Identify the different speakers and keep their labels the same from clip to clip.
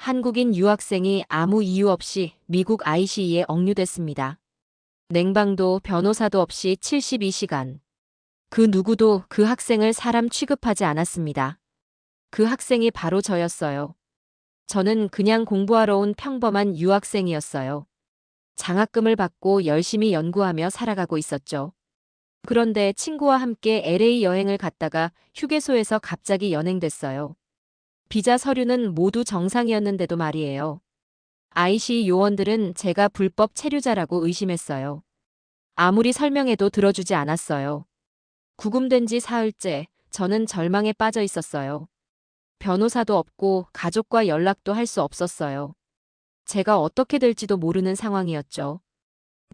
Speaker 1: 한국인 유학생이 아무 이유 없이 미국 ICE에 억류됐습니다. 냉방도 변호사도 없이 72시간. 그 누구도 그 학생을 사람 취급하지 않았습니다. 그 학생이 바로 저였어요. 저는 그냥 공부하러 온 평범한 유학생이었어요. 장학금을 받고 열심히 연구하며 살아가고 있었죠. 그런데 친구와 함께 LA 여행을 갔다가 휴게소에서 갑자기 연행됐어요. 비자 서류는 모두 정상이었는데도 말이에요. IC 요원들은 제가 불법 체류자라고 의심했어요. 아무리 설명해도 들어주지 않았어요. 구금된 지 사흘째, 저는 절망에 빠져 있었어요. 변호사도 없고 가족과 연락도 할 수 없었어요. 제가 어떻게 될지도 모르는 상황이었죠.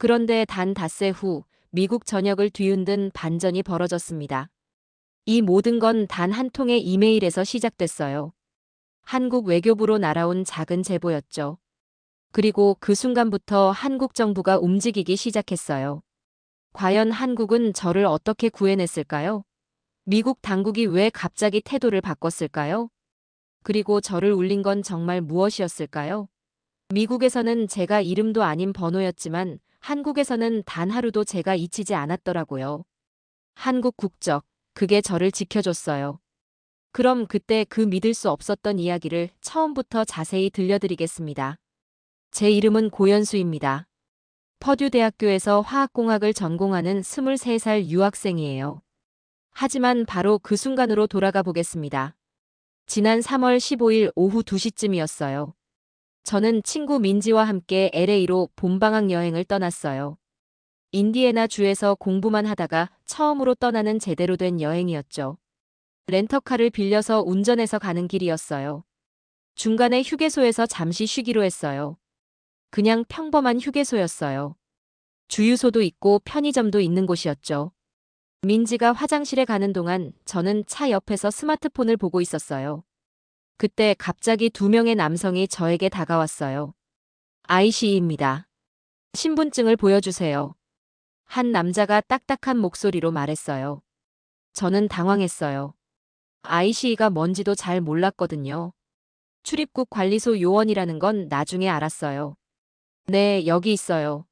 Speaker 1: 그런데 단 닷새 후 미국 전역을 뒤흔든 반전이 벌어졌습니다. 이 모든 건 단 한 통의 이메일에서 시작됐어요. 한국 외교부로 날아온 작은 제보였죠. 그리고 그 순간부터 한국 정부가 움직이기 시작했어요. 과연 한국은 저를 어떻게 구해냈을까요? 미국 당국이 왜 갑자기 태도를 바꿨을까요? 그리고 저를 울린 건 정말 무엇이었을까요? 미국에서는 제가 이름도 아닌 번호였지만 한국에서는 단 하루도 제가 잊히지 않았더라고요. 한국 국적, 그게 저를 지켜줬어요. 그럼 그때 그 믿을 수 없었던 이야기를 처음부터 자세히 들려드리겠습니다. 제 이름은 고연수입니다. 퍼듀 대학교에서 화학공학을 전공하는 23살 유학생이에요. 하지만 바로 그 순간으로 돌아가 보겠습니다. 지난 3월 15일 오후 2시쯤이었어요. 저는 친구 민지와 함께 LA로 봄방학 여행을 떠났어요. 인디애나 주에서 공부만 하다가 처음으로 떠나는 제대로 된 여행이었죠. 렌터카를 빌려서 운전해서 가는 길이었어요. 중간에 휴게소에서 잠시 쉬기로 했어요. 그냥 평범한 휴게소였어요. 주유소도 있고 편의점도 있는 곳이었죠. 민지가 화장실에 가는 동안 저는 차 옆에서 스마트폰을 보고 있었어요. 그때 갑자기 두 명의 남성이 저에게 다가왔어요. IC입니다. 신분증을 보여주세요. 한 남자가 딱딱한 목소리로 말했어요. 저는 당황했어요. IC가 뭔지도 잘 몰랐거든요. 출입국 관리소 요원이라는 건 나중에 알았어요. 네, 여기 있어요.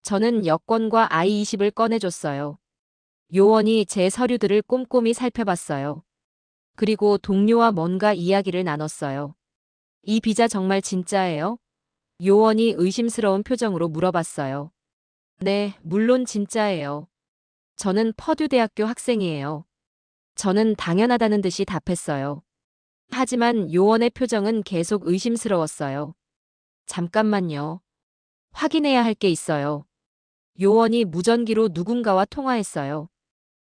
Speaker 1: 저는 여권과 I-20을 꺼내줬어요. 요원이 제 서류들을 꼼꼼히 살펴봤어요. 그리고 동료와 뭔가 이야기를 나눴어요. 이 비자 정말 진짜예요? 요원이 의심스러운 표정으로 물어봤어요. 네, 물론 진짜예요. 저는 퍼듀 대학교 학생이에요. 저는 당연하다는 듯이 답했어요. 하지만 요원의 표정은 계속 의심스러웠어요. 잠깐만요. 확인해야 할 게 있어요. 요원이 무전기로 누군가와 통화했어요.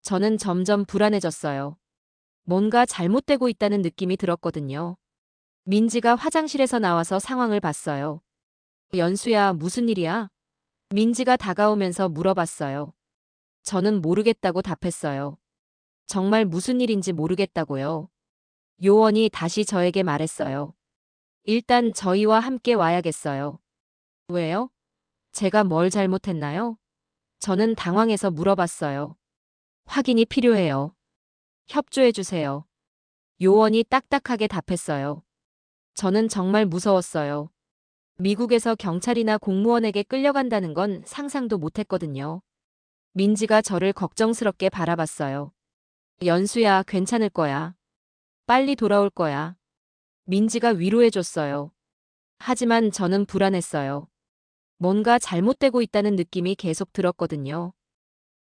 Speaker 1: 저는 점점 불안해졌어요. 뭔가 잘못되고 있다는 느낌이 들었거든요. 민지가 화장실에서 나와서 상황을 봤어요. 연수야, 무슨 일이야? 민지가 다가오면서 물어봤어요. 저는 모르겠다고 답했어요. 정말 무슨 일인지 모르겠다고요. 요원이 다시 저에게 말했어요. 일단 저희와 함께 와야겠어요. 왜요? 제가 뭘 잘못했나요? 저는 당황해서 물어봤어요. 확인이 필요해요. 협조해주세요. 요원이 딱딱하게 답했어요. 저는 정말 무서웠어요. 미국에서 경찰이나 공무원에게 끌려간다는 건 상상도 못했거든요. 민지가 저를 걱정스럽게 바라봤어요. 연수야, 괜찮을 거야. 빨리 돌아올 거야. 민지가 위로해줬어요. 하지만 저는 불안했어요. 뭔가 잘못되고 있다는 느낌이 계속 들었거든요.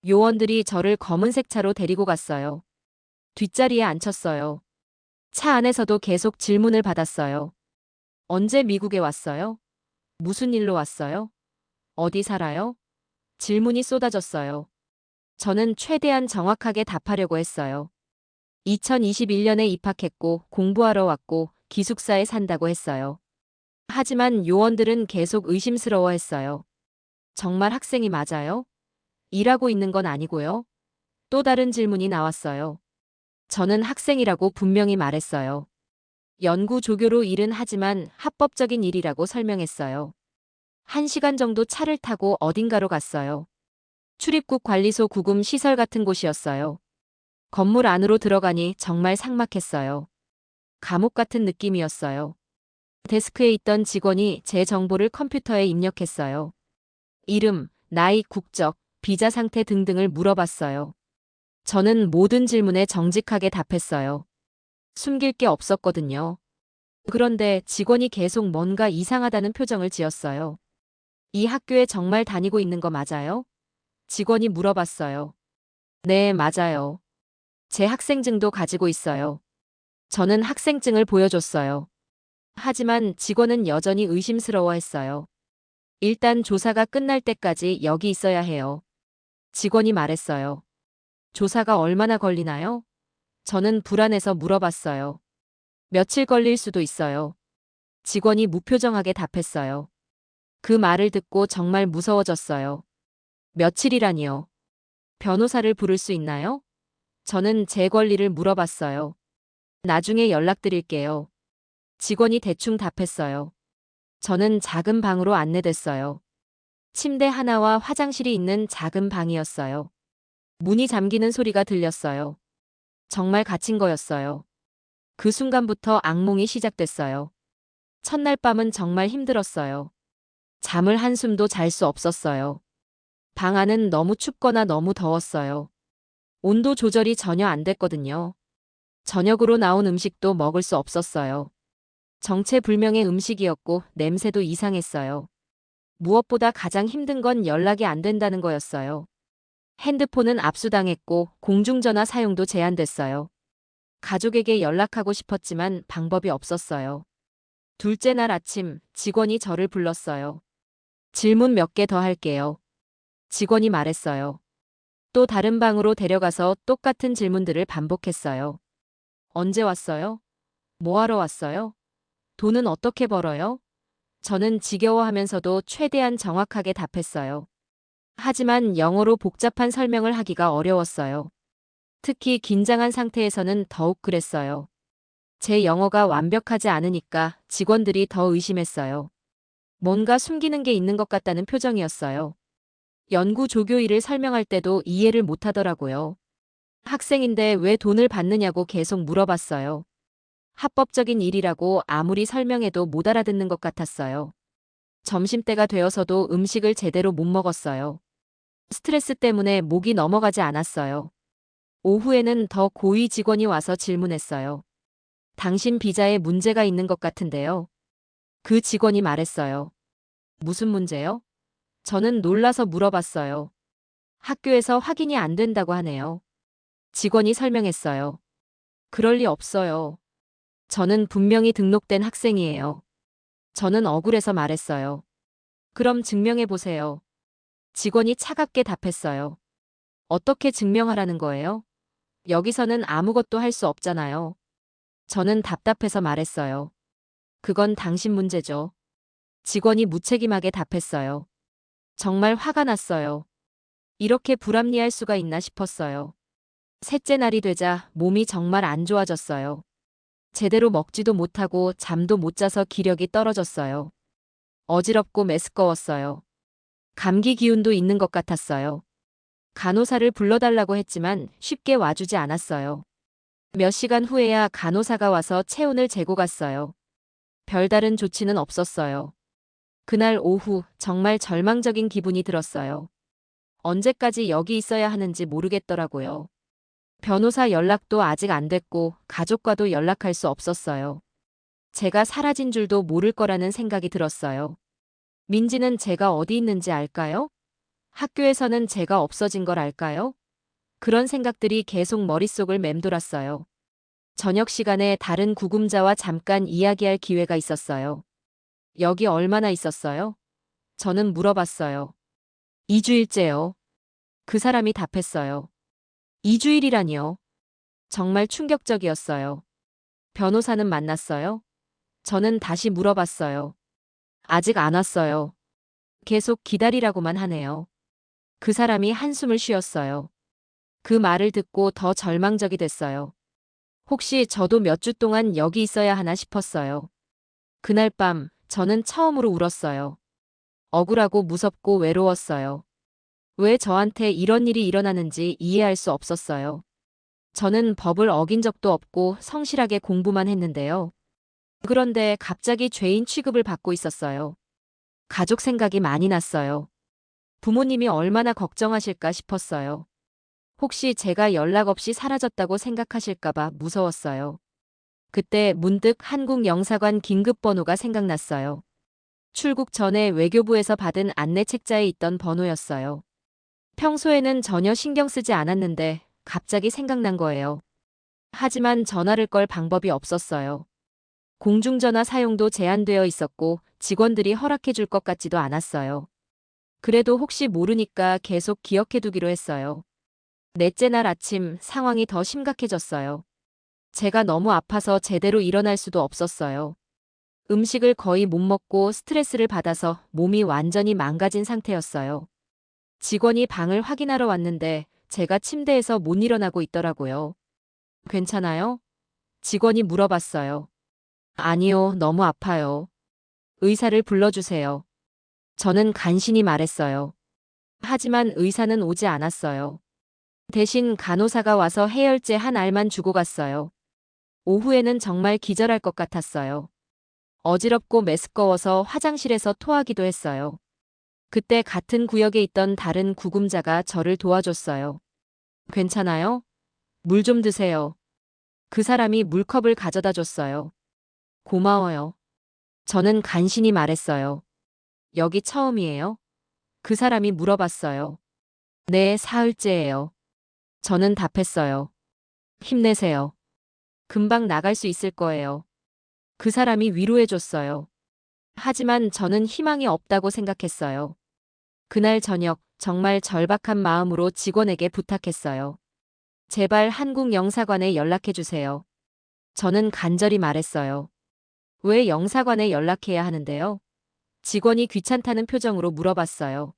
Speaker 1: 요원들이 저를 검은색 차로 데리고 갔어요. 뒷자리에 앉혔어요. 차 안에서도 계속 질문을 받았어요. 언제 미국에 왔어요? 무슨 일로 왔어요? 어디 살아요? 질문이 쏟아졌어요. 저는 최대한 정확하게 답하려고 했어요. 2021년에 입학했고 공부하러 왔고 기숙사에 산다고 했어요. 하지만 요원들은 계속 의심스러워했어요. 정말 학생이 맞아요? 일하고 있는 건 아니고요. 또 다른 질문이 나왔어요. 저는 학생이라고 분명히 말했어요. 연구 조교로 일은 하지만 합법적인 일이라고 설명했어요. 1시간 정도 차를 타고 어딘가로 갔어요. 출입국 관리소 구금 시설 같은 곳이었어요. 건물 안으로 들어가니 정말 삭막했어요. 감옥 같은 느낌이었어요. 데스크에 있던 직원이 제 정보를 컴퓨터에 입력했어요. 이름, 나이, 국적, 비자 상태 등등을 물어봤어요. 저는 모든 질문에 정직하게 답했어요. 숨길 게 없었거든요. 그런데 직원이 계속 뭔가 이상하다는 표정을 지었어요. 이 학교에 정말 다니고 있는 거 맞아요? 직원이 물어봤어요. 네, 맞아요. 제 학생증도 가지고 있어요. 저는 학생증을 보여줬어요. 하지만 직원은 여전히 의심스러워 했어요. 일단 조사가 끝날 때까지 여기 있어야 해요. 직원이 말했어요. 조사가 얼마나 걸리나요? 저는 불안해서 물어봤어요. 며칠 걸릴 수도 있어요. 직원이 무표정하게 답했어요. 그 말을 듣고 정말 무서워졌어요. 며칠이라니요. 변호사를 부를 수 있나요? 저는 제 권리를 물어봤어요. 나중에 연락드릴게요. 직원이 대충 답했어요. 저는 작은 방으로 안내됐어요. 침대 하나와 화장실이 있는 작은 방이었어요. 문이 잠기는 소리가 들렸어요. 정말 갇힌 거였어요. 그 순간부터 악몽이 시작됐어요. 첫날 밤은 정말 힘들었어요. 잠을 한숨도 잘 수 없었어요. 방 안은 너무 춥거나 너무 더웠어요. 온도 조절이 전혀 안 됐거든요. 저녁으로 나온 음식도 먹을 수 없었어요. 정체불명의 음식이었고 냄새도 이상했어요. 무엇보다 가장 힘든 건 연락이 안 된다는 거였어요. 핸드폰은 압수당했고 공중전화 사용도 제한됐어요. 가족에게 연락하고 싶었지만 방법이 없었어요. 둘째 날 아침 직원이 저를 불렀어요. 질문 몇 개 더 할게요. 직원이 말했어요. 또 다른 방으로 데려가서 똑같은 질문들을 반복했어요. 언제 왔어요? 뭐 하러 왔어요? 돈은 어떻게 벌어요? 저는 지겨워하면서도 최대한 정확하게 답했어요. 하지만 영어로 복잡한 설명을 하기가 어려웠어요. 특히 긴장한 상태에서는 더욱 그랬어요. 제 영어가 완벽하지 않으니까 직원들이 더 의심했어요. 뭔가 숨기는 게 있는 것 같다는 표정이었어요. 연구 조교 일을 설명할 때도 이해를 못하더라고요. 학생인데 왜 돈을 받느냐고 계속 물어봤어요. 합법적인 일이라고 아무리 설명해도 못 알아듣는 것 같았어요. 점심때가 되어서도 음식을 제대로 못 먹었어요. 스트레스 때문에 목이 넘어가지 않았어요. 오후에는 더 고위 직원이 와서 질문했어요. 당신 비자에 문제가 있는 것 같은데요. 그 직원이 말했어요. 무슨 문제요? 저는 놀라서 물어봤어요. 학교에서 확인이 안 된다고 하네요. 직원이 설명했어요. 그럴 리 없어요. 저는 분명히 등록된 학생이에요. 저는 억울해서 말했어요. 그럼 증명해 보세요. 직원이 차갑게 답했어요. 어떻게 증명하라는 거예요? 여기서는 아무것도 할 수 없잖아요. 저는 답답해서 말했어요. 그건 당신 문제죠. 직원이 무책임하게 답했어요. 정말 화가 났어요. 이렇게 불합리할 수가 있나 싶었어요. 셋째 날이 되자 몸이 정말 안 좋아졌어요. 제대로 먹지도 못하고 잠도 못 자서 기력이 떨어졌어요. 어지럽고 메스꺼웠어요. 감기 기운도 있는 것 같았어요. 간호사를 불러달라고 했지만 쉽게 와주지 않았어요. 몇 시간 후에야 간호사가 와서 체온을 재고 갔어요. 별다른 조치는 없었어요. 그날 오후 정말 절망적인 기분이 들었어요. 언제까지 여기 있어야 하는지 모르겠더라고요. 변호사 연락도 아직 안 됐고 가족과도 연락할 수 없었어요. 제가 사라진 줄도 모를 거라는 생각이 들었어요. 민지는 제가 어디 있는지 알까요? 학교에서는 제가 없어진 걸 알까요? 그런 생각들이 계속 머릿속을 맴돌았어요. 저녁 시간에 다른 구금자와 잠깐 이야기할 기회가 있었어요. 여기 얼마나 있었어요? 저는 물어봤어요. 2주일째요. 그 사람이 답했어요. 2주일이라니요. 정말 충격적이었어요. 변호사는 만났어요? 저는 다시 물어봤어요. 아직 안 왔어요. 계속 기다리라고만 하네요. 그 사람이 한숨을 쉬었어요. 그 말을 듣고 더 절망적이 됐어요. 혹시 저도 몇 주 동안 여기 있어야 하나 싶었어요. 그날 밤 저는 처음으로 울었어요. 억울하고 무섭고 외로웠어요. 왜 저한테 이런 일이 일어나는지 이해할 수 없었어요. 저는 법을 어긴 적도 없고 성실하게 공부만 했는데요. 그런데 갑자기 죄인 취급을 받고 있었어요. 가족 생각이 많이 났어요. 부모님이 얼마나 걱정하실까 싶었어요. 혹시 제가 연락 없이 사라졌다고 생각하실까봐 무서웠어요. 그때 문득 한국 영사관 긴급 번호가 생각났어요. 출국 전에 외교부에서 받은 안내 책자에 있던 번호였어요. 평소에는 전혀 신경 쓰지 않았는데 갑자기 생각난 거예요. 하지만 전화를 걸 방법이 없었어요. 공중전화 사용도 제한되어 있었고 직원들이 허락해 줄 것 같지도 않았어요. 그래도 혹시 모르니까 계속 기억해 두기로 했어요. 넷째 날 아침 상황이 더 심각해졌어요. 제가 너무 아파서 제대로 일어날 수도 없었어요. 음식을 거의 못 먹고 스트레스를 받아서 몸이 완전히 망가진 상태였어요. 직원이 방을 확인하러 왔는데 제가 침대에서 못 일어나고 있더라고요. 괜찮아요? 직원이 물어봤어요. 아니요, 너무 아파요. 의사를 불러주세요. 저는 간신히 말했어요. 하지만 의사는 오지 않았어요. 대신 간호사가 와서 해열제 한 알만 주고 갔어요. 오후에는 정말 기절할 것 같았어요. 어지럽고 메스꺼워서 화장실에서 토하기도 했어요. 그때 같은 구역에 있던 다른 구금자가 저를 도와줬어요. 괜찮아요? 물 좀 드세요. 그 사람이 물컵을 가져다 줬어요. 고마워요. 저는 간신히 말했어요. 여기 처음이에요? 그 사람이 물어봤어요. 네, 사흘째예요. 저는 답했어요. 힘내세요. 금방 나갈 수 있을 거예요. 그 사람이 위로해줬어요. 하지만 저는 희망이 없다고 생각했어요. 그날 저녁 정말 절박한 마음으로 직원에게 부탁했어요. 제발 한국 영사관에 연락해주세요. 저는 간절히 말했어요. 왜 영사관에 연락해야 하는데요? 직원이 귀찮다는 표정으로 물어봤어요.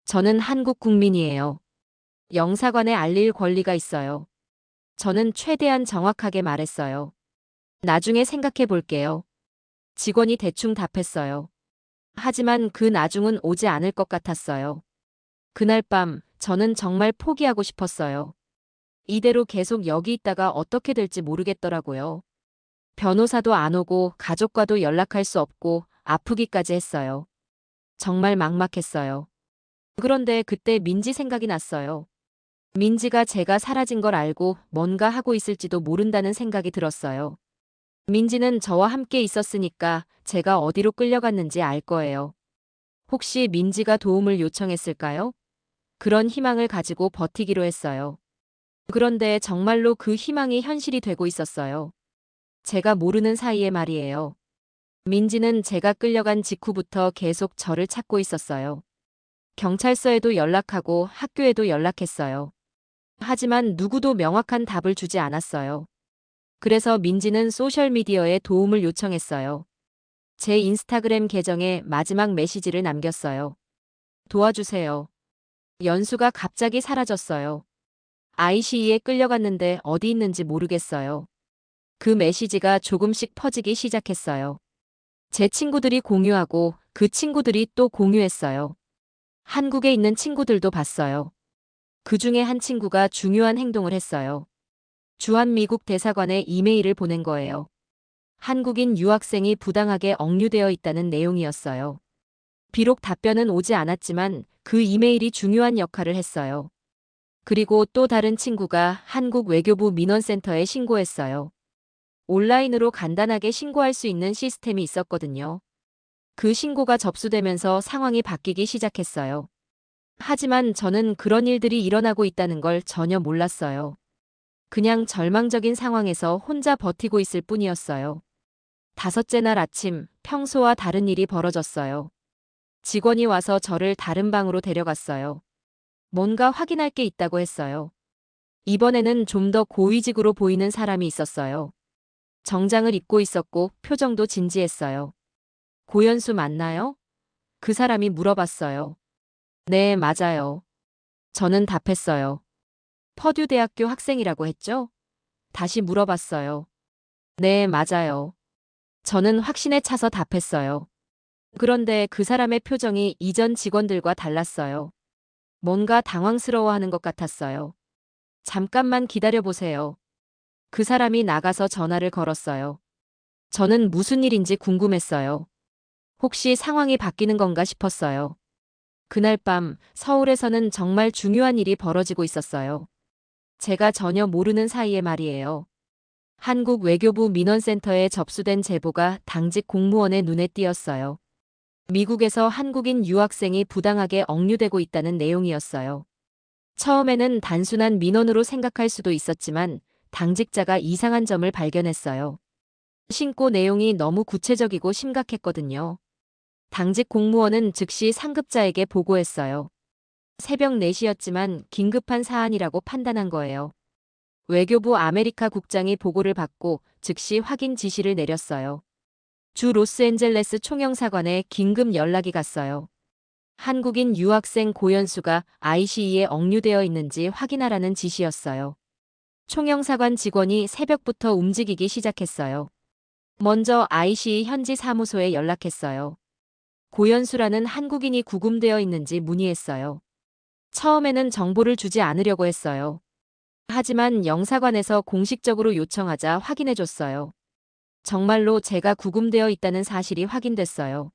Speaker 1: 저는 한국 국민이에요. 영사관에 알릴 권리가 있어요. 저는 최대한 정확하게 말했어요. 나중에 생각해 볼게요. 직원이 대충 답했어요. 하지만 그 나중은 오지 않을 것 같았어요. 그날 밤 저는 정말 포기하고 싶었어요. 이대로 계속 여기 있다가 어떻게 될지 모르겠더라고요. 변호사도 안 오고 가족과도 연락할 수 없고 아프기까지 했어요. 정말 막막했어요. 그런데 그때 민지 생각이 났어요. 민지가 제가 사라진 걸 알고 뭔가 하고 있을지도 모른다는 생각이 들었어요. 민지는 저와 함께 있었으니까 제가 어디로 끌려갔는지 알 거예요. 혹시 민지가 도움을 요청했을까요? 그런 희망을 가지고 버티기로 했어요. 그런데 정말로 그 희망이 현실이 되고 있었어요. 제가 모르는 사이에 말이에요. 민지는 제가 끌려간 직후부터 계속 저를 찾고 있었어요. 경찰서에도 연락하고 학교에도 연락했어요. 하지만 누구도 명확한 답을 주지 않았어요. 그래서 민지는 소셜미디어에 도움을 요청했어요. 제 인스타그램 계정에 마지막 메시지를 남겼어요. 도와주세요. 연수가 갑자기 사라졌어요. ICE에 끌려갔는데 어디 있는지 모르겠어요. 그 메시지가 조금씩 퍼지기 시작했어요. 제 친구들이 공유하고 그 친구들이 또 공유했어요. 한국에 있는 친구들도 봤어요. 그 중에 한 친구가 중요한 행동을 했어요. 주한미국 대사관에 이메일을 보낸 거예요. 한국인 유학생이 부당하게 억류되어 있다는 내용이었어요. 비록 답변은 오지 않았지만 그 이메일이 중요한 역할을 했어요. 그리고 또 다른 친구가 한국 외교부 민원센터에 신고했어요. 온라인으로 간단하게 신고할 수 있는 시스템이 있었거든요. 그 신고가 접수되면서 상황이 바뀌기 시작했어요. 하지만 저는 그런 일들이 일어나고 있다는 걸 전혀 몰랐어요. 그냥 절망적인 상황에서 혼자 버티고 있을 뿐이었어요. 다섯째 날 아침, 평소와 다른 일이 벌어졌어요. 직원이 와서 저를 다른 방으로 데려갔어요. 뭔가 확인할 게 있다고 했어요. 이번에는 좀 더 고위직으로 보이는 사람이 있었어요. 정장을 입고 있었고 표정도 진지했어요. 고연수 맞나요? 그 사람이 물어봤어요. 네, 맞아요. 저는 답했어요. 퍼듀 대학교 학생이라고 했죠? 다시 물어봤어요. 네, 맞아요. 저는 확신에 차서 답했어요. 그런데 그 사람의 표정이 이전 직원들과 달랐어요. 뭔가 당황스러워하는 것 같았어요. 잠깐만 기다려보세요. 그 사람이 나가서 전화를 걸었어요. 저는 무슨 일인지 궁금했어요. 혹시 상황이 바뀌는 건가 싶었어요. 그날 밤 서울에서는 정말 중요한 일이 벌어지고 있었어요. 제가 전혀 모르는 사이에 말이에요. 한국 외교부 민원센터에 접수된 제보가 당직 공무원의 눈에 띄었어요. 미국에서 한국인 유학생이 부당하게 억류되고 있다는 내용이었어요. 처음에는 단순한 민원으로 생각할 수도 있었지만 당직자가 이상한 점을 발견했어요. 신고 내용이 너무 구체적이고 심각했거든요. 당직 공무원은 즉시 상급자에게 보고했어요. 새벽 4시였지만 긴급한 사안이라고 판단한 거예요. 외교부 아메리카 국장이 보고를 받고 즉시 확인 지시를 내렸어요. 주 로스앤젤레스 총영사관에 긴급 연락이 갔어요. 한국인 유학생 고연수가 ICE에 억류되어 있는지 확인하라는 지시였어요. 총영사관 직원이 새벽부터 움직이기 시작했어요. 먼저 ICE 현지 사무소에 연락했어요. 고연수라는 한국인이 구금되어 있는지 문의했어요. 처음에는 정보를 주지 않으려고 했어요. 하지만 영사관에서 공식적으로 요청하자 확인해줬어요. 정말로 제가 구금되어 있다는 사실이 확인됐어요.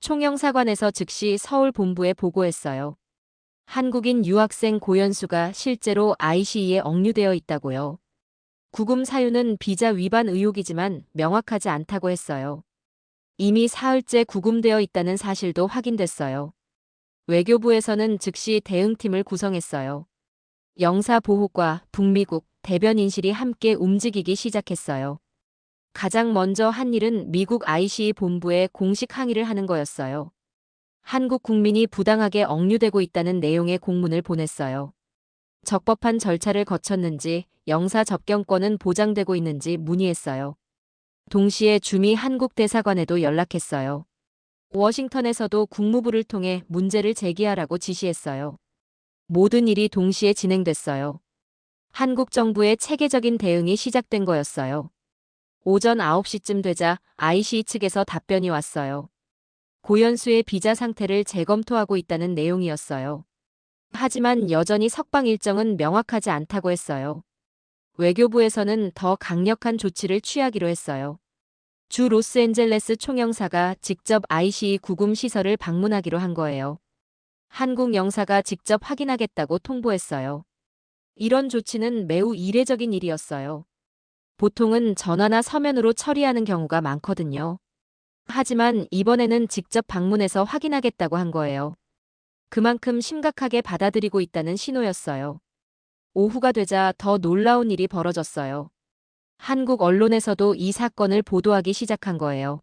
Speaker 1: 총영사관에서 즉시 서울 본부에 보고했어요. 한국인 유학생 고연수가 실제로 ICE에 억류되어 있다고요. 구금 사유는 비자 위반 의혹이지만 명확하지 않다고 했어요. 이미 사흘째 구금되어 있다는 사실도 확인됐어요. 외교부에서는 즉시 대응팀을 구성했어요. 영사보호과 북미국 대변인실이 함께 움직이기 시작했어요. 가장 먼저 한 일은 미국 ICE 본부에 공식 항의를 하는 거였어요. 한국 국민이 부당하게 억류되고 있다는 내용의 공문을 보냈어요. 적법한 절차를 거쳤는지, 영사 접견권은 보장되고 있는지 문의했어요. 동시에 주미 한국 대사관에도 연락했어요. 워싱턴에서도 국무부를 통해 문제를 제기하라고 지시했어요. 모든 일이 동시에 진행됐어요. 한국 정부의 체계적인 대응이 시작된 거였어요. 오전 9시쯤 되자 ICE 측에서 답변이 왔어요. 고연수의 비자 상태를 재검토하고 있다는 내용이었어요. 하지만 여전히 석방 일정은 명확하지 않다고 했어요. 외교부에서는 더 강력한 조치를 취하기로 했어요. 주 로스앤젤레스 총영사가 직접 ICE 구금 시설을 방문하기로 한 거예요. 한국 영사가 직접 확인하겠다고 통보했어요. 이런 조치는 매우 이례적인 일이었어요. 보통은 전화나 서면으로 처리하는 경우가 많거든요. 하지만 이번에는 직접 방문해서 확인하겠다고 한 거예요. 그만큼 심각하게 받아들이고 있다는 신호였어요. 오후가 되자 더 놀라운 일이 벌어졌어요. 한국 언론에서도 이 사건을 보도하기 시작한 거예요.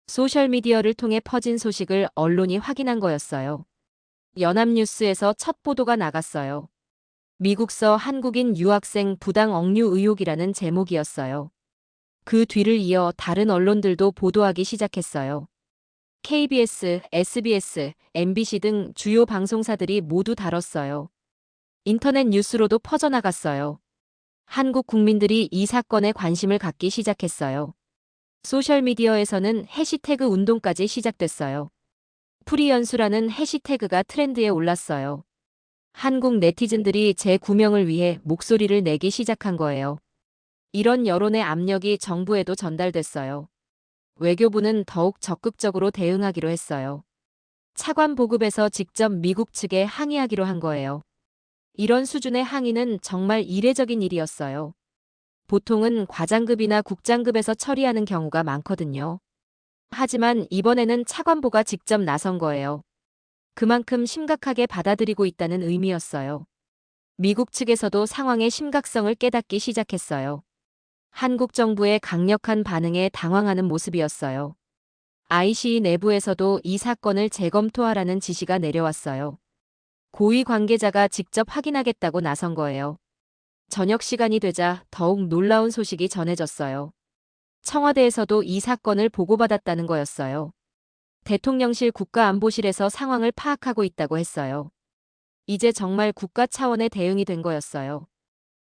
Speaker 1: 소셜미디어를 통해 퍼진 소식을 언론이 확인한 거였어요. 연합뉴스에서 첫 보도가 나갔어요. 미국서 한국인 유학생 부당 억류 의혹이라는 제목이었어요. 그 뒤를 이어 다른 언론들도 보도하기 시작했어요. KBS, SBS, MBC 등 주요 방송사들이 모두 다뤘어요. 인터넷 뉴스로도 퍼져나갔어요. 한국 국민들이 이 사건에 관심을 갖기 시작했어요. 소셜미디어에서는 해시태그 운동까지 시작됐어요. 프리연수라는 해시태그가 트렌드에 올랐어요. 한국 네티즌들이 재구명을 위해 목소리를 내기 시작한 거예요. 이런 여론의 압력이 정부에도 전달됐어요. 외교부는 더욱 적극적으로 대응하기로 했어요. 차관 보급에서 직접 미국 측에 항의하기로 한 거예요. 이런 수준의 항의는 정말 이례적인 일이었어요. 보통은 과장급이나 국장급에서 처리하는 경우가 많거든요. 하지만 이번에는 차관보가 직접 나선 거예요. 그만큼 심각하게 받아들이고 있다는 의미였어요. 미국 측에서도 상황의 심각성을 깨닫기 시작했어요. 한국 정부의 강력한 반응에 당황하는 모습이었어요. ICE 내부에서도 이 사건을 재검토하라는 지시가 내려왔어요. 고위 관계자가 직접 확인하겠다고 나선 거예요. 저녁 시간이 되자 더욱 놀라운 소식이 전해졌어요. 청와대에서도 이 사건을 보고받았다는 거였어요. 대통령실 국가안보실에서 상황을 파악하고 있다고 했어요. 이제 정말 국가 차원의 대응이 된 거였어요.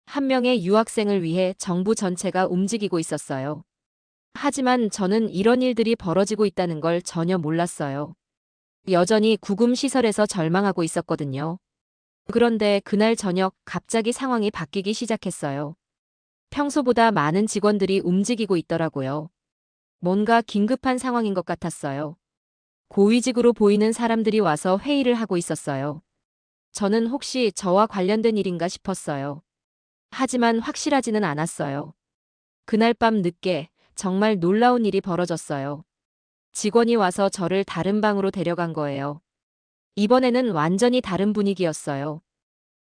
Speaker 1: 한 명의 유학생을 위해 정부 전체가 움직이고 있었어요. 하지만 저는 이런 일들이 벌어지고 있다는 걸 전혀 몰랐어요. 여전히 구금시설에서 절망하고 있었거든요. 그런데 그날 저녁 갑자기 상황이 바뀌기 시작했어요. 평소보다 많은 직원들이 움직이고 있더라고요. 뭔가 긴급한 상황인 것 같았어요. 고위직으로 보이는 사람들이 와서 회의를 하고 있었어요. 저는 혹시 저와 관련된 일인가 싶었어요. 하지만 확실하지는 않았어요. 그날 밤 늦게 정말 놀라운 일이 벌어졌어요. 직원이 와서 저를 다른 방으로 데려간 거예요. 이번에는 완전히 다른 분위기였어요.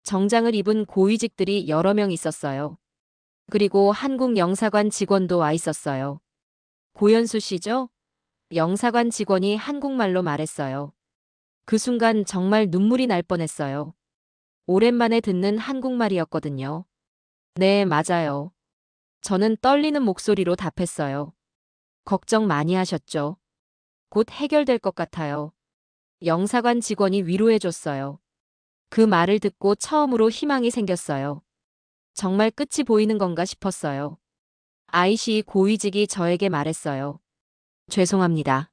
Speaker 1: 정장을 입은 고위직들이 여러 명 있었어요. 그리고 한국 영사관 직원도 와 있었어요. 고현수 씨죠? 영사관 직원이 한국말로 말했어요. 그 순간 정말 눈물이 날 뻔했어요. 오랜만에 듣는 한국말이었거든요. 네, 맞아요. 저는 떨리는 목소리로 답했어요. 걱정 많이 하셨죠? 곧 해결될 것 같아요. 영사관 직원이 위로해줬어요. 그 말을 듣고 처음으로 희망이 생겼어요. 정말 끝이 보이는 건가 싶었어요. IC 고위직이 저에게 말했어요. 죄송합니다.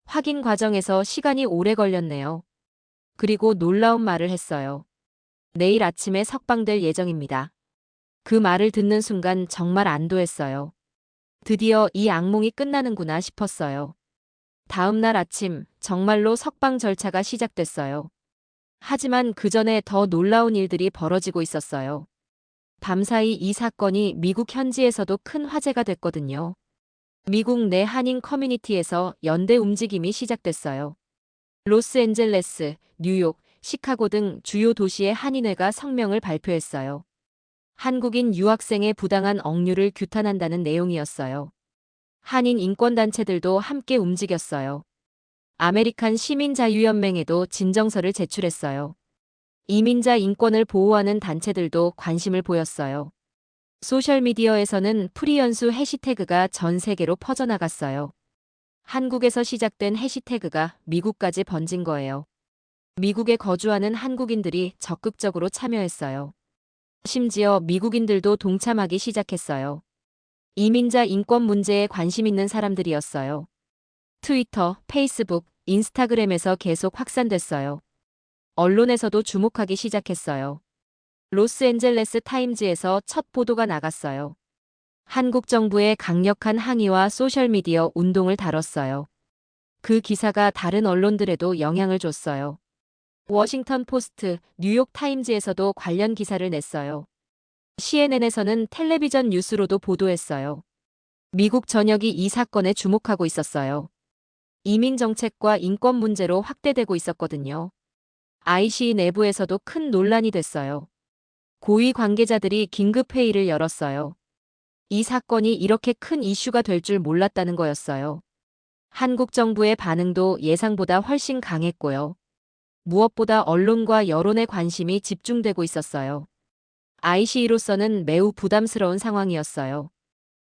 Speaker 1: 확인 과정에서 시간이 오래 걸렸네요. 그리고 놀라운 말을 했어요. 내일 아침에 석방될 예정입니다. 그 말을 듣는 순간 정말 안도했어요. 드디어 이 악몽이 끝나는구나 싶었어요. 다음 날 아침 정말로 석방 절차가 시작됐어요. 하지만 그 전에 더 놀라운 일들이 벌어지고 있었어요. 밤사이 이 사건이 미국 현지에서도 큰 화제가 됐거든요. 미국 내 한인 커뮤니티에서 연대 움직임이 시작됐어요. 로스앤젤레스, 뉴욕, 시카고 등 주요 도시의 한인회가 성명을 발표했어요. 한국인 유학생의 부당한 억류를 규탄한다는 내용이었어요. 한인 인권단체들도 함께 움직였어요. 아메리칸 시민자유연맹에도 진정서를 제출했어요. 이민자 인권을 보호하는 단체들도 관심을 보였어요. 소셜미디어에서는 프리연수 해시태그가 전 세계로 퍼져나갔어요. 한국에서 시작된 해시태그가 미국까지 번진 거예요. 미국에 거주하는 한국인들이 적극적으로 참여했어요. 심지어 미국인들도 동참하기 시작했어요. 이민자 인권 문제에 관심 있는 사람들이었어요. 트위터, 페이스북, 인스타그램에서 계속 확산됐어요. 언론에서도 주목하기 시작했어요. 로스앤젤레스 타임즈에서 첫 보도가 나갔어요. 한국 정부의 강력한 항의와 소셜미디어 운동을 다뤘어요. 그 기사가 다른 언론들에도 영향을 줬어요. 워싱턴 포스트, 뉴욕 타임즈에서도 관련 기사를 냈어요. CNN에서는 텔레비전 뉴스로도 보도했어요. 미국 전역이 이 사건에 주목하고 있었어요. 이민 정책과 인권 문제로 확대되고 있었거든요. IC 내부에서도 큰 논란이 됐어요. 고위 관계자들이 긴급 회의를 열었어요. 이 사건이 이렇게 큰 이슈가 될 줄 몰랐다는 거였어요. 한국 정부의 반응도 예상보다 훨씬 강했고요. 무엇보다 언론과 여론의 관심이 집중되고 있었어요. IC로서는 매우 부담스러운 상황이었어요.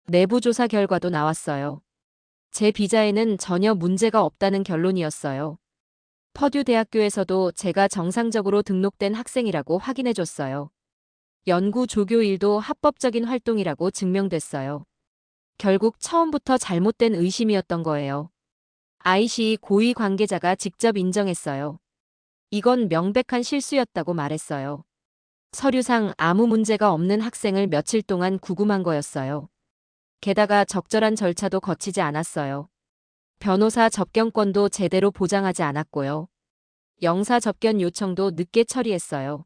Speaker 1: 내부 조사 결과도 나왔어요. 제 비자에는 전혀 문제가 없다는 결론이었어요. 퍼듀 대학교에서도 제가 정상적으로 등록된 학생이라고 확인해줬어요. 연구 조교 일도 합법적인 활동이라고 증명됐어요. 결국 처음부터 잘못된 의심이었던 거예요. IC 고위 관계자가 직접 인정했어요. 이건 명백한 실수였다고 말했어요. 서류상 아무 문제가 없는 학생을 며칠 동안 구금한 거였어요. 게다가 적절한 절차도 거치지 않았어요. 변호사 접견권도 제대로 보장하지 않았고요. 영사 접견 요청도 늦게 처리했어요.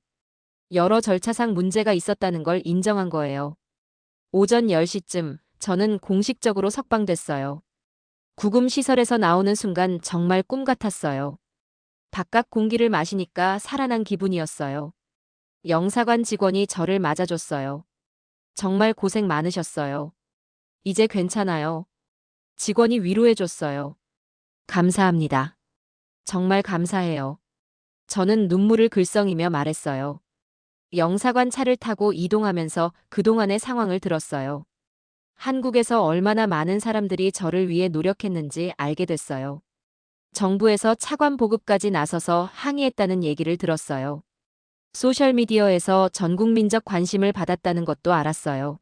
Speaker 1: 여러 절차상 문제가 있었다는 걸 인정한 거예요. 오전 10시쯤 저는 공식적으로 석방됐어요. 구금 시설에서 나오는 순간 정말 꿈 같았어요. 바깥 공기를 마시니까 살아난 기분이었어요. 영사관 직원이 저를 맞아줬어요. 정말 고생 많으셨어요. 이제 괜찮아요. 직원이 위로해줬어요. 감사합니다. 정말 감사해요. 저는 눈물을 글썽이며 말했어요. 영사관 차를 타고 이동하면서 그동안의 상황을 들었어요. 한국에서 얼마나 많은 사람들이 저를 위해 노력했는지 알게 됐어요. 정부에서 차관 보급까지 나서서 항의했다는 얘기를 들었어요. 소셜미디어에서 전국민적 관심을 받았다는 것도 알았어요.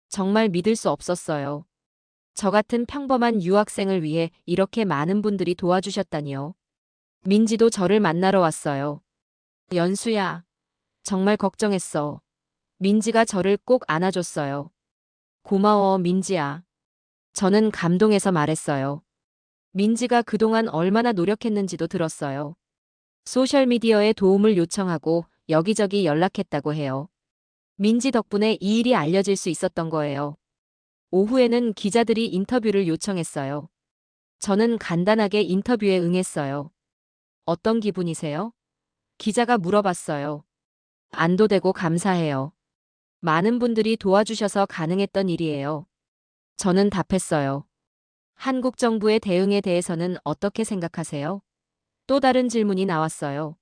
Speaker 1: 정말 믿을 수 없었어요. 저 같은 평범한 유학생을 위해 이렇게 많은 분들이 도와주셨다니요. 민지도 저를 만나러 왔어요. 연수야, 정말 걱정했어. 민지가 저를 꼭 안아줬어요. 고마워, 민지야. 저는 감동해서 말했어요. 민지가 그동안 얼마나 노력했는지도 들었어요. 소셜미디어에 도움을 요청하고 여기저기 연락했다고 해요. 민지 덕분에 이 일이 알려질 수 있었던 거예요. 오후에는 기자들이 인터뷰를 요청했어요. 저는 간단하게 인터뷰에 응했어요. 어떤 기분이세요? 기자가 물어봤어요. 안도되고 감사해요. 많은 분들이 도와주셔서 가능했던 일이에요. 저는 답했어요. 한국 정부의 대응에 대해서는 어떻게 생각하세요? 또 다른 질문이 나왔어요.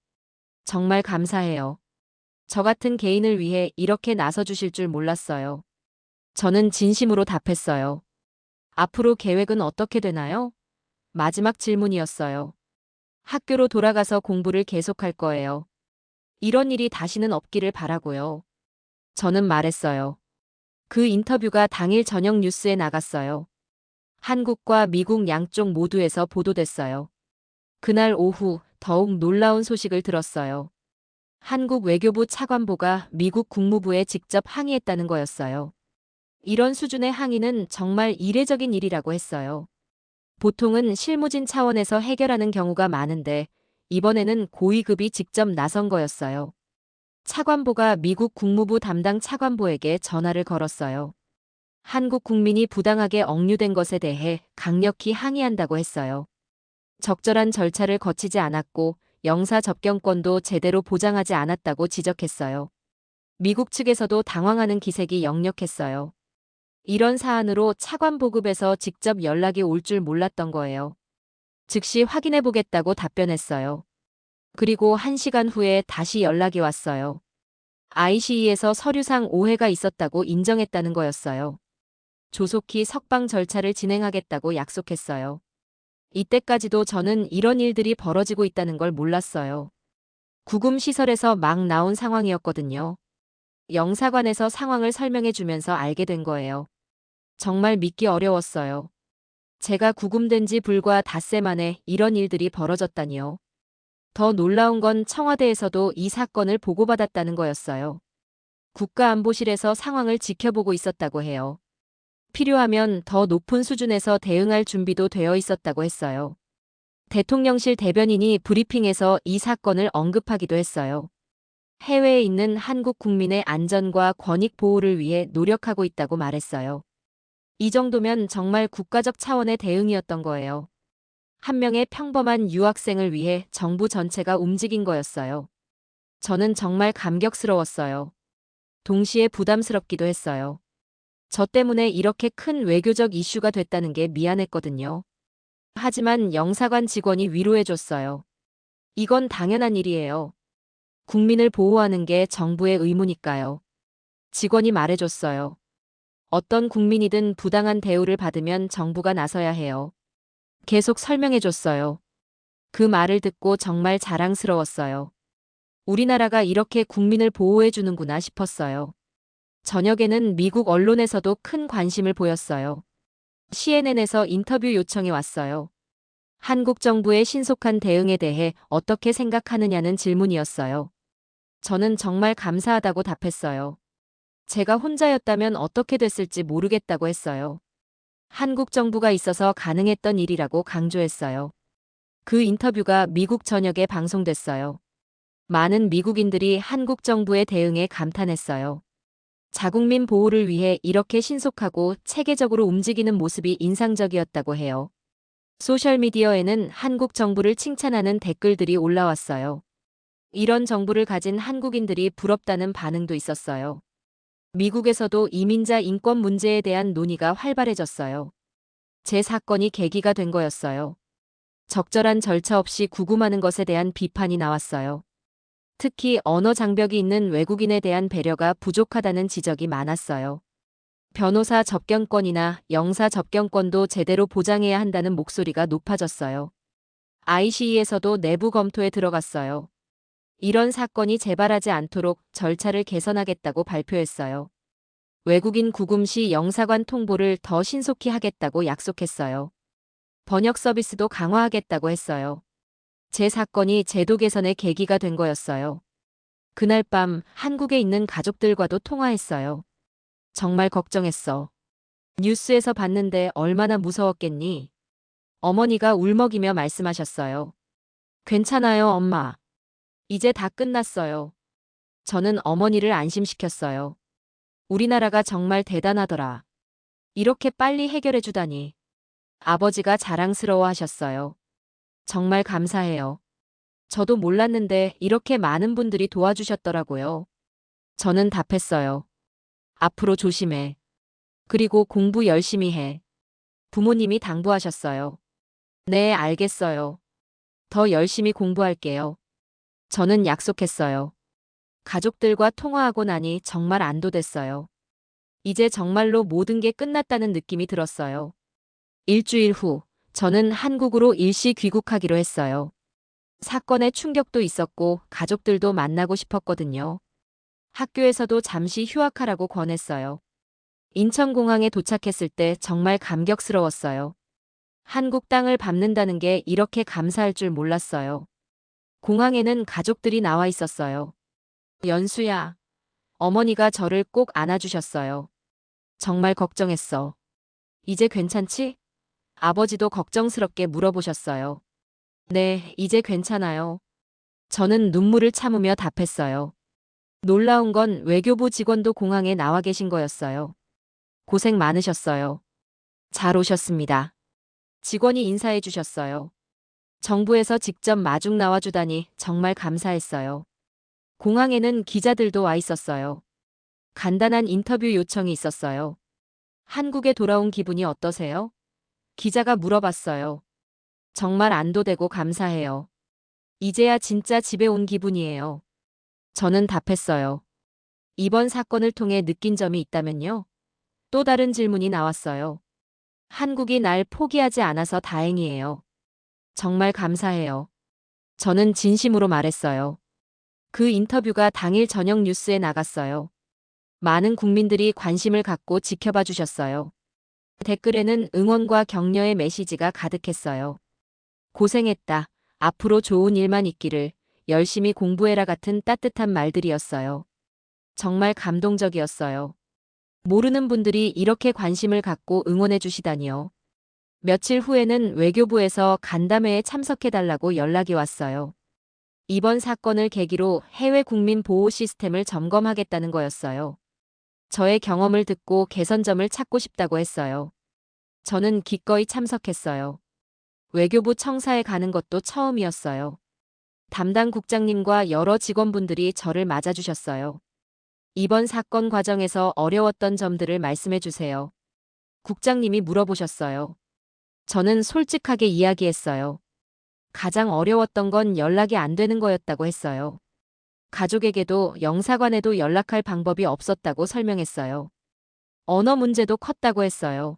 Speaker 1: 정말 감사해요. 저 같은 개인을 위해 이렇게 나서주실 줄 몰랐어요. 저는 진심으로 답했어요. 앞으로 계획은 어떻게 되나요? 마지막 질문이었어요. 학교로 돌아가서 공부를 계속할 거예요. 이런 일이 다시는 없기를 바라고요. 저는 말했어요. 그 인터뷰가 당일 저녁 뉴스에 나갔어요. 한국과 미국 양쪽 모두에서 보도됐어요. 그날 오후 더욱 놀라운 소식을 들었어요. 한국 외교부 차관보가 미국 국무부에 직접 항의했다는 거였어요. 이런 수준의 항의는 정말 이례적인 일이라고 했어요. 보통은 실무진 차원에서 해결하는 경우가 많은데 이번에는 고위급이 직접 나선 거였어요. 차관보가 미국 국무부 담당 차관보에게 전화를 걸었어요. 한국 국민이 부당하게 억류된 것에 대해 강력히 항의한다고 했어요. 적절한 절차를 거치지 않았고 영사 접견권도 제대로 보장하지 않았다고 지적했어요. 미국 측에서도 당황하는 기색이 역력했어요. 이런 사안으로 차관보급에서 직접 연락이 올 줄 몰랐던 거예요. 즉시 확인해보겠다고 답변했어요. 그리고 1시간 후에 다시 연락이 왔어요. ICE에서 서류상 오해가 있었다고 인정했다는 거였어요. 조속히 석방 절차를 진행하겠다고 약속했어요. 이때까지도 저는 이런 일들이 벌어지고 있다는 걸 몰랐어요. 구금 시설에서 막 나온 상황이었거든요. 영사관에서 상황을 설명해 주면서 알게 된 거예요. 정말 믿기 어려웠어요. 제가 구금된 지 불과 닷새 만에 이런 일들이 벌어졌다니요. 더 놀라운 건 청와대에서도 이 사건을 보고받았다는 거였어요. 국가안보실에서 상황을 지켜보고 있었다고 해요. 필요하면 더 높은 수준에서 대응할 준비도 되어 있었다고 했어요. 대통령실 대변인이 브리핑에서 이 사건을 언급하기도 했어요. 해외에 있는 한국 국민의 안전과 권익 보호를 위해 노력하고 있다고 말했어요. 이 정도면 정말 국가적 차원의 대응이었던 거예요. 한 명의 평범한 유학생을 위해 정부 전체가 움직인 거였어요. 저는 정말 감격스러웠어요. 동시에 부담스럽기도 했어요. 저 때문에 이렇게 큰 외교적 이슈가 됐다는 게 미안했거든요. 하지만 영사관 직원이 위로해줬어요. 이건 당연한 일이에요. 국민을 보호하는 게 정부의 의무니까요. 직원이 말해줬어요. 어떤 국민이든 부당한 대우를 받으면 정부가 나서야 해요. 계속 설명해줬어요. 그 말을 듣고 정말 자랑스러웠어요. 우리나라가 이렇게 국민을 보호해주는구나 싶었어요. 저녁에는 미국 언론에서도 큰 관심을 보였어요. CNN에서 인터뷰 요청이 왔어요. 한국 정부의 신속한 대응에 대해 어떻게 생각하느냐는 질문이었어요. 저는 정말 감사하다고 답했어요. 제가 혼자였다면 어떻게 됐을지 모르겠다고 했어요. 한국 정부가 있어서 가능했던 일이라고 강조했어요. 그 인터뷰가 미국 전역에 방송됐어요. 많은 미국인들이 한국 정부의 대응에 감탄했어요. 자국민 보호를 위해 이렇게 신속하고 체계적으로 움직이는 모습이 인상적이었다고 해요. 소셜미디어에는 한국 정부를 칭찬하는 댓글들이 올라왔어요. 이런 정부를 가진 한국인들이 부럽다는 반응도 있었어요. 미국에서도 이민자 인권 문제에 대한 논의가 활발해졌어요. 제 사건이 계기가 된 거였어요. 적절한 절차 없이 구금하는 것에 대한 비판이 나왔어요. 특히 언어 장벽이 있는 외국인에 대한 배려가 부족하다는 지적이 많았어요. 변호사 접견권이나 영사 접견권도 제대로 보장해야 한다는 목소리가 높아졌어요. ICE에서도 내부 검토에 들어갔어요. 이런 사건이 재발하지 않도록 절차를 개선하겠다고 발표했어요. 외국인 구금 시 영사관 통보를 더 신속히 하겠다고 약속했어요. 번역 서비스도 강화하겠다고 했어요. 제 사건이 제도 개선의 계기가 된 거였어요. 그날 밤 한국에 있는 가족들과도 통화했어요. 정말 걱정했어. 뉴스에서 봤는데 얼마나 무서웠겠니? 어머니가 울먹이며 말씀하셨어요. 괜찮아요, 엄마. 이제 다 끝났어요. 저는 어머니를 안심시켰어요. 우리나라가 정말 대단하더라. 이렇게 빨리 해결해 주다니. 아버지가 자랑스러워 하셨어요. 정말 감사해요. 저도 몰랐는데 이렇게 많은 분들이 도와주셨더라고요. 저는 답했어요. 앞으로 조심해. 그리고 공부 열심히 해. 부모님이 당부하셨어요. 네, 알겠어요. 더 열심히 공부할게요. 저는 약속했어요. 가족들과 통화하고 나니 정말 안도됐어요. 이제 정말로 모든 게 끝났다는 느낌이 들었어요. 일주일 후, 저는 한국으로 일시 귀국하기로 했어요. 사건의 충격도 있었고 가족들도 만나고 싶었거든요. 학교에서도 잠시 휴학하라고 권했어요. 인천공항에 도착했을 때 정말 감격스러웠어요. 한국 땅을 밟는다는 게 이렇게 감사할 줄 몰랐어요. 공항에는 가족들이 나와 있었어요. 연수야. 어머니가 저를 꼭 안아주셨어요. 정말 걱정했어. 이제 괜찮지? 아버지도 걱정스럽게 물어보셨어요. 네, 이제 괜찮아요. 저는 눈물을 참으며 답했어요. 놀라운 건 외교부 직원도 공항에 나와 계신 거였어요. 고생 많으셨어요. 잘 오셨습니다. 직원이 인사해 주셨어요. 정부에서 직접 마중 나와주다니 정말 감사했어요. 공항에는 기자들도 와 있었어요. 간단한 인터뷰 요청이 있었어요. 한국에 돌아온 기분이 어떠세요? 기자가 물어봤어요. 정말 안도되고 감사해요. 이제야 진짜 집에 온 기분이에요. 저는 답했어요. 이번 사건을 통해 느낀 점이 있다면요? 또 다른 질문이 나왔어요. 한국이 날 포기하지 않아서 다행이에요. 정말 감사해요. 저는 진심으로 말했어요. 그 인터뷰가 당일 저녁 뉴스에 나갔어요. 많은 국민들이 관심을 갖고 지켜봐 주셨어요. 댓글에는 응원과 격려의 메시지가 가득했어요. 고생했다. 앞으로 좋은 일만 있기를. 열심히 공부해라 같은 따뜻한 말들이었어요. 정말 감동적이었어요. 모르는 분들이 이렇게 관심을 갖고 응원해 주시다니요. 며칠 후에는 외교부에서 간담회에 참석해달라고 연락이 왔어요. 이번 사건을 계기로 해외 국민 보호 시스템을 점검하겠다는 거였어요. 저의 경험을 듣고 개선점을 찾고 싶다고 했어요. 저는 기꺼이 참석했어요. 외교부 청사에 가는 것도 처음이었어요. 담당 국장님과 여러 직원분들이 저를 맞아주셨어요. 이번 사건 과정에서 어려웠던 점들을 말씀해 주세요. 국장님이 물어보셨어요. 저는 솔직하게 이야기했어요. 가장 어려웠던 건 연락이 안 되는 거였다고 했어요. 가족에게도 영사관에도 연락할 방법이 없었다고 설명했어요. 언어 문제도 컸다고 했어요.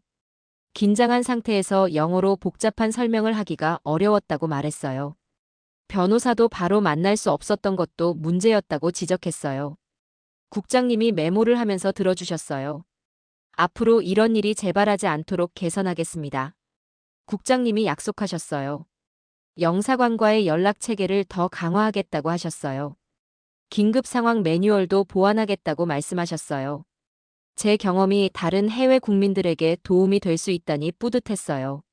Speaker 1: 긴장한 상태에서 영어로 복잡한 설명을 하기가 어려웠다고 말했어요. 변호사도 바로 만날 수 없었던 것도 문제였다고 지적했어요. 국장님이 메모를 하면서 들어주셨어요. 앞으로 이런 일이 재발하지 않도록 개선하겠습니다. 국장님이 약속하셨어요. 영사관과의 연락 체계를 더 강화하겠다고 하셨어요. 긴급 상황 매뉴얼도 보완하겠다고 말씀하셨어요. 제 경험이 다른 해외 국민들에게 도움이 될 수 있다니 뿌듯했어요.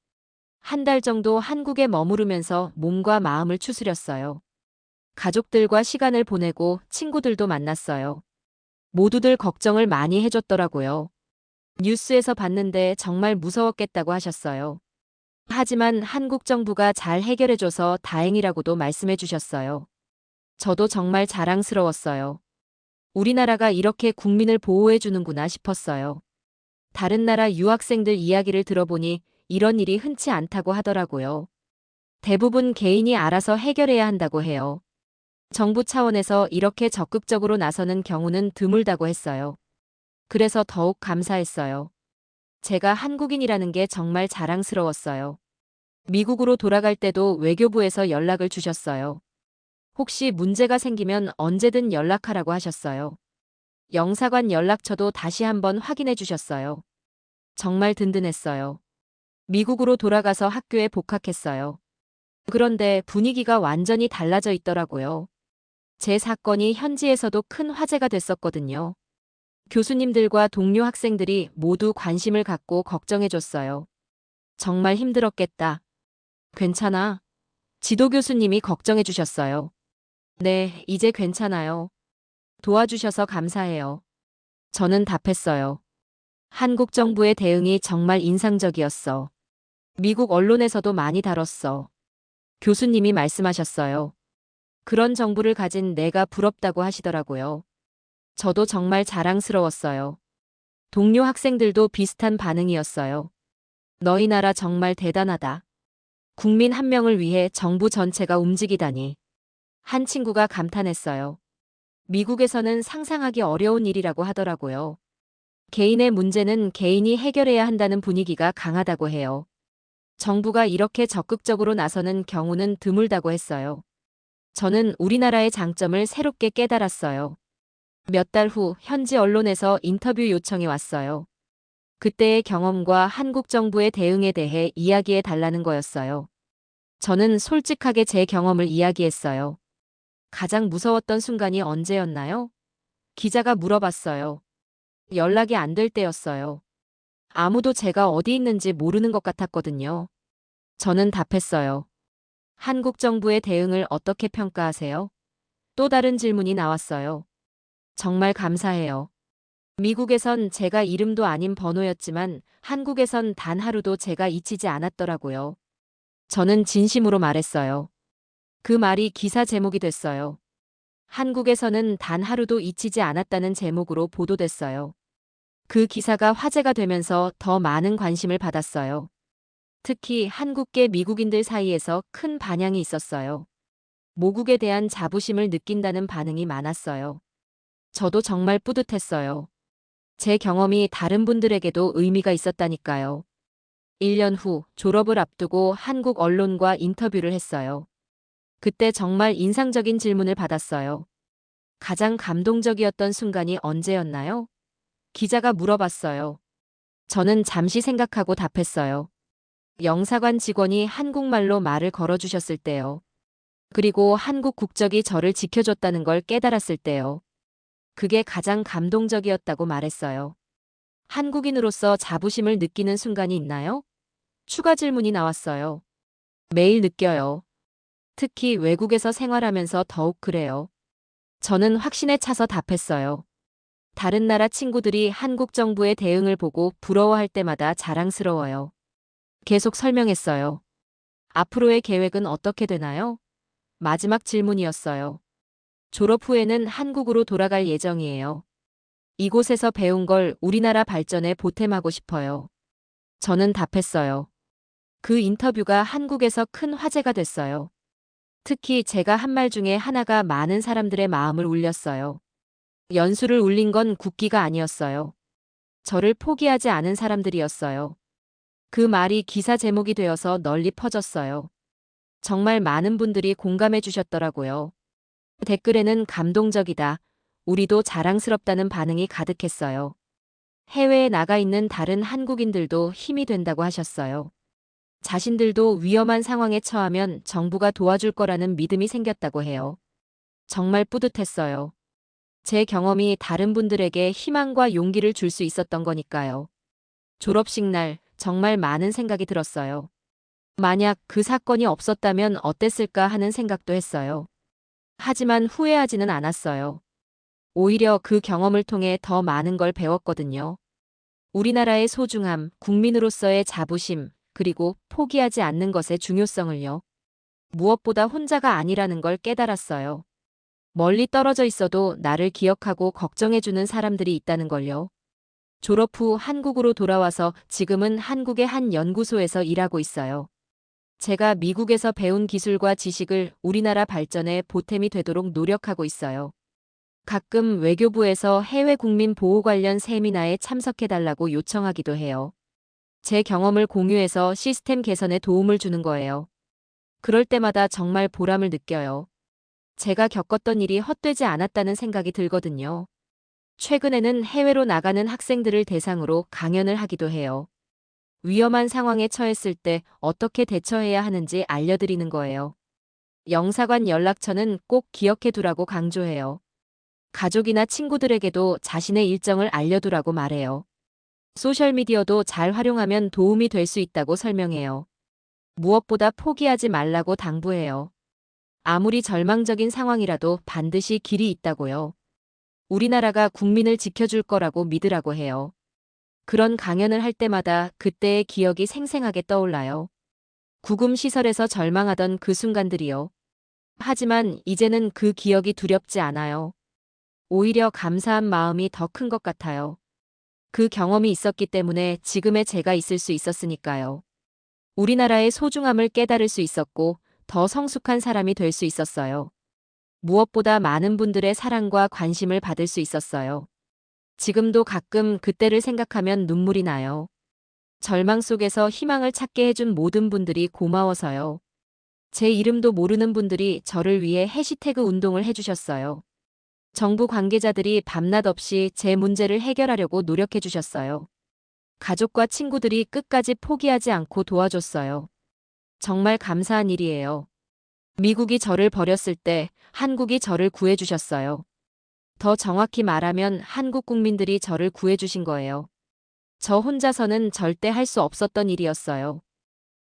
Speaker 1: 한 달 정도 한국에 머무르면서 몸과 마음을 추스렸어요. 가족들과 시간을 보내고 친구들도 만났어요. 모두들 걱정을 많이 해줬더라고요. 뉴스에서 봤는데 정말 무서웠겠다고 하셨어요. 하지만 한국 정부가 잘 해결해줘서 다행이라고도 말씀해 주셨어요. 저도 정말 자랑스러웠어요. 우리나라가 이렇게 국민을 보호해 주는구나 싶었어요. 다른 나라 유학생들 이야기를 들어보니 이런 일이 흔치 않다고 하더라고요. 대부분 개인이 알아서 해결해야 한다고 해요. 정부 차원에서 이렇게 적극적으로 나서는 경우는 드물다고 했어요. 그래서 더욱 감사했어요. 제가 한국인이라는 게 정말 자랑스러웠어요. 미국으로 돌아갈 때도 외교부에서 연락을 주셨어요. 혹시 문제가 생기면 언제든 연락하라고 하셨어요. 영사관 연락처도 다시 한번 확인해 주셨어요. 정말 든든했어요. 미국으로 돌아가서 학교에 복학했어요. 그런데 분위기가 완전히 달라져 있더라고요. 제 사건이 현지에서도 큰 화제가 됐었거든요. 교수님들과 동료 학생들이 모두 관심을 갖고 걱정해줬어요. 정말 힘들었겠다. 괜찮아. 지도 교수님이 걱정해주셨어요. 네, 이제 괜찮아요. 도와주셔서 감사해요. 저는 답했어요. 한국 정부의 대응이 정말 인상적이었어. 미국 언론에서도 많이 다뤘어. 교수님이 말씀하셨어요. 그런 정부를 가진 내가 부럽다고 하시더라고요. 저도 정말 자랑스러웠어요. 동료 학생들도 비슷한 반응이었어요. 너희 나라 정말 대단하다. 국민 한 명을 위해 정부 전체가 움직이다니. 한 친구가 감탄했어요. 미국에서는 상상하기 어려운 일이라고 하더라고요. 개인의 문제는 개인이 해결해야 한다는 분위기가 강하다고 해요. 정부가 이렇게 적극적으로 나서는 경우는 드물다고 했어요. 저는 우리나라의 장점을 새롭게 깨달았어요. 몇 달 후 현지 언론에서 인터뷰 요청이 왔어요. 그때의 경험과 한국 정부의 대응에 대해 이야기해 달라는 거였어요. 저는 솔직하게 제 경험을 이야기했어요. 가장 무서웠던 순간이 언제였나요? 기자가 물어봤어요. 연락이 안 될 때였어요. 아무도 제가 어디 있는지 모르는 것 같았거든요. 저는 답했어요. 한국 정부의 대응을 어떻게 평가하세요? 또 다른 질문이 나왔어요. 정말 감사해요. 미국에선 제가 이름도 아닌 번호였지만 한국에선 단 하루도 제가 잊히지 않았더라고요. 저는 진심으로 말했어요. 그 말이 기사 제목이 됐어요. 한국에서는 단 하루도 잊히지 않았다는 제목으로 보도됐어요. 그 기사가 화제가 되면서 더 많은 관심을 받았어요. 특히 한국계 미국인들 사이에서 큰 반향이 있었어요. 모국에 대한 자부심을 느낀다는 반응이 많았어요. 저도 정말 뿌듯했어요. 제 경험이 다른 분들에게도 의미가 있었다니까요. 1년 후 졸업을 앞두고 한국 언론과 인터뷰를 했어요. 그때 정말 인상적인 질문을 받았어요. 가장 감동적이었던 순간이 언제였나요? 기자가 물어봤어요. 저는 잠시 생각하고 답했어요. 영사관 직원이 한국말로 말을 걸어주셨을 때요. 그리고 한국 국적이 저를 지켜줬다는 걸 깨달았을 때요. 그게 가장 감동적이었다고 말했어요. 한국인으로서 자부심을 느끼는 순간이 있나요? 추가 질문이 나왔어요. 매일 느껴요. 특히 외국에서 생활하면서 더욱 그래요. 저는 확신에 차서 답했어요. 다른 나라 친구들이 한국 정부의 대응을 보고 부러워할 때마다 자랑스러워요. 계속 설명했어요. 앞으로의 계획은 어떻게 되나요? 마지막 질문이었어요. 졸업 후에는 한국으로 돌아갈 예정이에요. 이곳에서 배운 걸 우리나라 발전에 보탬하고 싶어요. 저는 답했어요. 그 인터뷰가 한국에서 큰 화제가 됐어요. 특히 제가 한 말 중에 하나가 많은 사람들의 마음을 울렸어요. 연수를 울린 건 국기가 아니었어요. 저를 포기하지 않은 사람들이었어요. 그 말이 기사 제목이 되어서 널리 퍼졌어요. 정말 많은 분들이 공감해 주셨더라고요. 댓글에는 감동적이다. 우리도 자랑스럽다는 반응이 가득했어요. 해외에 나가 있는 다른 한국인들도 힘이 된다고 하셨어요. 자신들도 위험한 상황에 처하면 정부가 도와줄 거라는 믿음이 생겼다고 해요. 정말 뿌듯했어요. 제 경험이 다른 분들에게 희망과 용기를 줄 수 있었던 거니까요. 졸업식 날 정말 많은 생각이 들었어요. 만약 그 사건이 없었다면 어땠을까 하는 생각도 했어요. 하지만 후회하지는 않았어요. 오히려 그 경험을 통해 더 많은 걸 배웠거든요. 우리나라의 소중함, 국민으로서의 자부심, 그리고 포기하지 않는 것의 중요성을요. 무엇보다 혼자가 아니라는 걸 깨달았어요. 멀리 떨어져 있어도 나를 기억하고 걱정해주는 사람들이 있다는 걸요. 졸업 후 한국으로 돌아와서 지금은 한국의 한 연구소에서 일하고 있어요. 제가 미국에서 배운 기술과 지식을 우리나라 발전에 보탬이 되도록 노력하고 있어요. 가끔 외교부에서 해외 국민 보호 관련 세미나에 참석해달라고 요청하기도 해요. 제 경험을 공유해서 시스템 개선에 도움을 주는 거예요. 그럴 때마다 정말 보람을 느껴요. 제가 겪었던 일이 헛되지 않았다는 생각이 들거든요. 최근에는 해외로 나가는 학생들을 대상으로 강연을 하기도 해요. 위험한 상황에 처했을 때 어떻게 대처해야 하는지 알려드리는 거예요. 영사관 연락처는 꼭 기억해 두라고 강조해요. 가족이나 친구들에게도 자신의 일정을 알려두라고 말해요. 소셜미디어도 잘 활용하면 도움이 될 수 있다고 설명해요. 무엇보다 포기하지 말라고 당부해요. 아무리 절망적인 상황이라도 반드시 길이 있다고요. 우리나라가 국민을 지켜줄 거라고 믿으라고 해요. 그런 강연을 할 때마다 그때의 기억이 생생하게 떠올라요. 구금시설에서 절망하던 그 순간들이요. 하지만 이제는 그 기억이 두렵지 않아요. 오히려 감사한 마음이 더 큰 것 같아요. 그 경험이 있었기 때문에 지금의 제가 있을 수 있었으니까요. 우리나라의 소중함을 깨달을 수 있었고 더 성숙한 사람이 될 수 있었어요. 무엇보다 많은 분들의 사랑과 관심을 받을 수 있었어요. 지금도 가끔 그때를 생각하면 눈물이 나요. 절망 속에서 희망을 찾게 해준 모든 분들이 고마워서요. 제 이름도 모르는 분들이 저를 위해 해시태그 운동을 해주셨어요. 정부 관계자들이 밤낮 없이 제 문제를 해결하려고 노력해 주셨어요. 가족과 친구들이 끝까지 포기하지 않고 도와줬어요. 정말 감사한 일이에요. 미국이 저를 버렸을 때 한국이 저를 구해주셨어요. 더 정확히 말하면 한국 국민들이 저를 구해주신 거예요. 저 혼자서는 절대 할 수 없었던 일이었어요.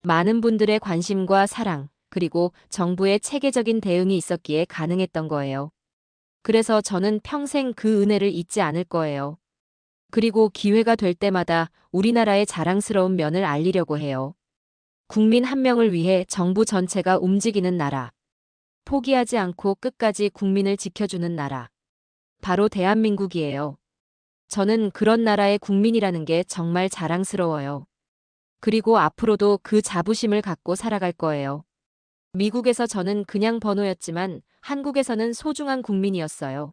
Speaker 1: 많은 분들의 관심과 사랑, 그리고 정부의 체계적인 대응이 있었기에 가능했던 거예요. 그래서 저는 평생 그 은혜를 잊지 않을 거예요. 그리고 기회가 될 때마다 우리나라의 자랑스러운 면을 알리려고 해요. 국민 한 명을 위해 정부 전체가 움직이는 나라. 포기하지 않고 끝까지 국민을 지켜주는 나라. 바로 대한민국이에요. 저는 그런 나라의 국민이라는 게 정말 자랑스러워요. 그리고 앞으로도 그 자부심을 갖고 살아갈 거예요. 미국에서 저는 그냥 번호였지만 한국에서는 소중한 국민이었어요.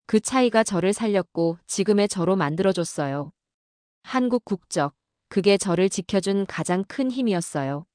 Speaker 1: 그 차이가 저를 살렸고 지금의 저로 만들어줬어요. 한국 국적, 그게 저를 지켜준 가장 큰 힘이었어요.